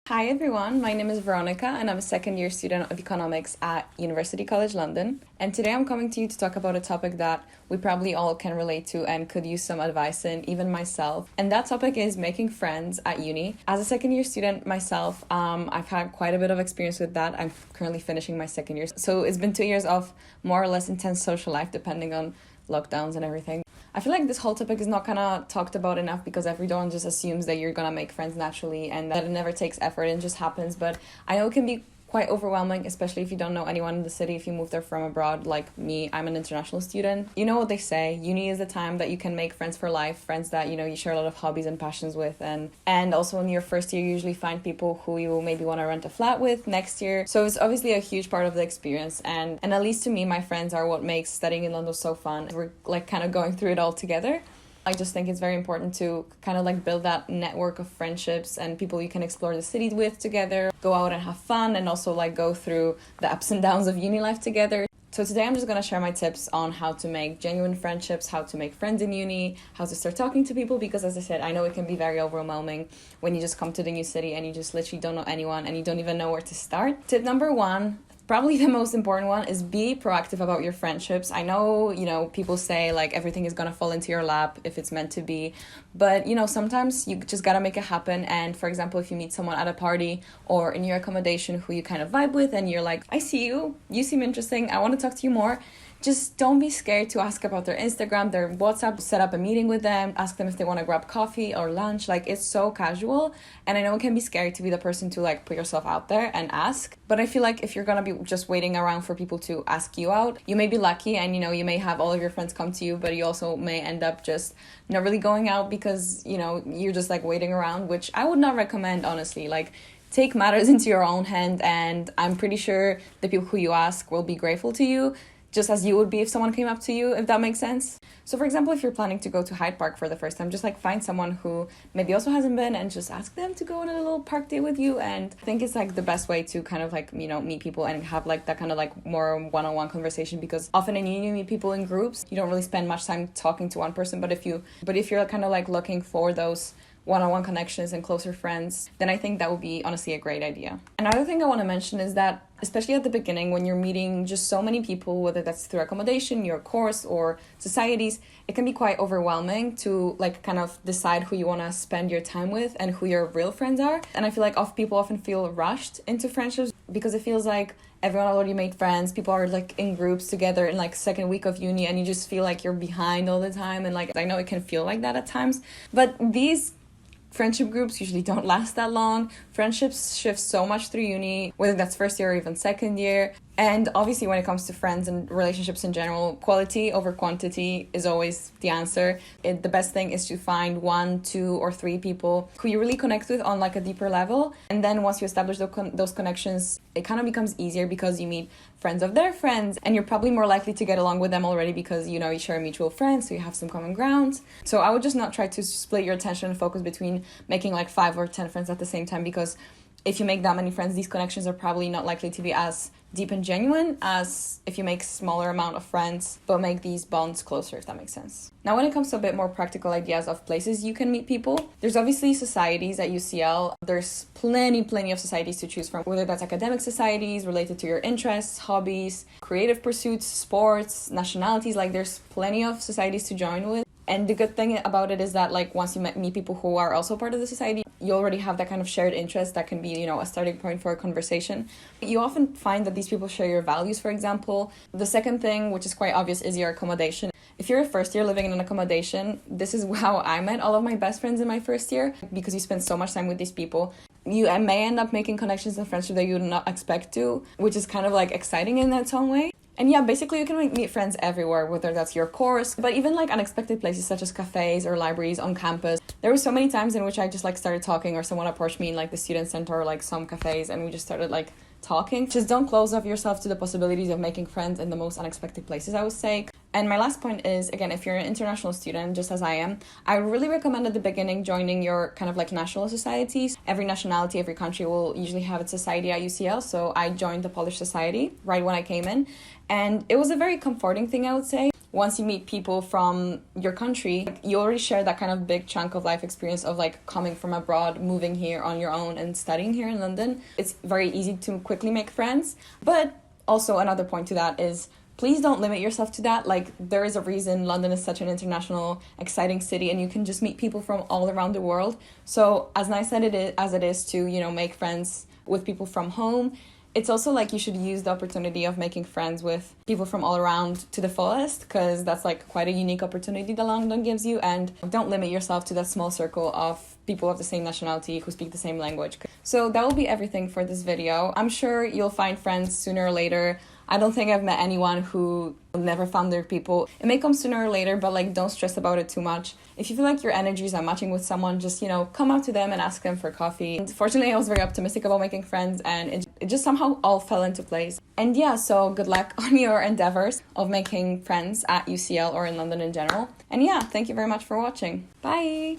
Hi everyone, my name is Veronica and I'm a second year student of economics at University College London. And today I'm coming to you to talk about a topic that we probably all can relate to and could use some advice in, even myself. And that topic is making friends at uni. As a second year student myself, I've had quite a bit of experience with that. I'm currently finishing my second year. So it's been 2 years of more or less intense social life depending on lockdowns and everything. I feel like this whole topic is not kind of talked about enough because everyone just assumes that you're gonna make friends naturally and that it never takes effort and just happens. But I know it can be quite overwhelming, especially if you don't know anyone in the city, if you move there from abroad like me. I'm an international student. You know what they say, uni is the time that you can make friends for life, friends that, you share a lot of hobbies and passions with. And also in your first year, you usually find people who you will maybe want to rent a flat with next year. So it's obviously a huge part of the experience. And at least to me, my friends are what makes studying in London so fun. We're like kind of going through it all together. I just think it's very important to kind of like build that network of friendships and people you can explore the city with together, go out and have fun, and also like go through the ups and downs of uni life together. So today I'm just going to share my tips on how to make genuine friendships, how to make friends in uni, how to start talking to people, because as I said, I know it can be very overwhelming when you just come to the new city and you just literally don't know anyone and you don't even know where to start. Tip number one, probably the most important one, is be proactive about your friendships. I know, people say like everything is gonna fall into your lap if it's meant to be, but sometimes you just gotta make it happen. And for example, if you meet someone at a party or in your accommodation who you kind of vibe with and you're like, I see you, you seem interesting, I want to talk to you more, just don't be scared to ask about their Instagram, their WhatsApp, set up a meeting with them, ask them if they want to grab coffee or lunch. Like, it's so casual. And I know it can be scary to be the person to like put yourself out there and ask. But I feel like if you're going to be just waiting around for people to ask you out, you may be lucky and, you may have all of your friends come to you, but you also may end up just not really going out because, you're just like waiting around, which I would not recommend, honestly. Like, take matters into your own hand. And I'm pretty sure the people who you ask will be grateful to you, just as you would be if someone came up to you, if that makes sense. So for example, if you're planning to go to Hyde Park for the first time, just like find someone who maybe also hasn't been and just ask them to go on a little park day with you. And I think it's like the best way to kind of like, meet people and have like that kind of like more one-on-one conversation, because often in uni you meet people in groups. You don't really spend much time talking to one person, but if you're kind of like looking for those one-on-one connections and closer friends, then I think that would be honestly a great idea. Another thing I want to mention is that especially at the beginning when you're meeting just so many people, whether that's through accommodation, your course, or societies, it can be quite overwhelming to like kind of decide who you want to spend your time with and who your real friends are. And I feel like people often feel rushed into friendships because it feels like everyone already made friends, people are like in groups together in like second week of uni, and you just feel like you're behind all the time. And like I know it can feel like that at times, but these friendship groups usually don't last that long. Friendships shift so much through uni, whether that's first year or even second year. And obviously when it comes to friends and relationships in general, quality over quantity is always the answer. The best thing is to find 1, 2, or 3 people who you really connect with on like a deeper level. And then once you establish those connections, it kind of becomes easier because you meet friends of their friends and you're probably more likely to get along with them already because you share mutual friends, so you have some common ground. So I would just not try to split your attention and focus between making like 5 or 10 friends at the same time, because if you make that many friends, these connections are probably not likely to be as deep and genuine as if you make smaller amount of friends but make these bonds closer, if that makes sense. Now, when it comes to a bit more practical ideas of places you can meet people, there's obviously societies at UCL. There's plenty of societies to choose from, whether that's academic societies related to your interests, hobbies, creative pursuits, sports, nationalities. Like, there's plenty of societies to join with. And the good thing about it is that like once you meet people who are also part of the society, you already have that kind of shared interest that can be, a starting point for a conversation. You often find that these people share your values, for example. The second thing, which is quite obvious, is your accommodation. If you're a first year living in an accommodation, this is how I met all of my best friends in my first year, because you spend so much time with these people. You may end up making connections and friendship that you would not expect to, which is kind of like exciting in its own way. And yeah, basically you can meet friends everywhere, whether that's your course, but even like unexpected places such as cafes or libraries on campus. There were so many times in which I just like started talking, or someone approached me in like the student center or like some cafes, and we just started like talking. Just don't close off yourself to the possibilities of making friends in the most unexpected places, I would say. And my last point is, again, if you're an international student, just as I am, I really recommend at the beginning joining your kind of like national societies. Every nationality, every country will usually have its society at UCL. So I joined the Polish Society right when I came in. And it was a very comforting thing, I would say. once you meet people from your country, you already share that kind of big chunk of life experience of like coming from abroad, moving here on your own and studying here in London. It's very easy to quickly make friends. But also another point to that is, please don't limit yourself to that. Like, there is a reason London is such an international, exciting city, and you can just meet people from all around the world. So as nice as it is to, you know, make friends with people from home, it's also like you should use the opportunity of making friends with people from all around to the fullest, because that's like quite a unique opportunity that London gives you. And don't limit yourself to that small circle of people of the same nationality who speak the same language. So that will be everything for this video. I'm sure you'll find friends sooner or later. I don't think I've met anyone who never found their people. It may come sooner or later, but like, don't stress about it too much. If you feel like your energies are matching with someone, just, you know, come out to them and ask them for coffee. And fortunately, I was very optimistic about making friends, and it just somehow all fell into place. And yeah, so good luck on your endeavors of making friends at UCL or in London in general. And yeah, thank you very much for watching. Bye!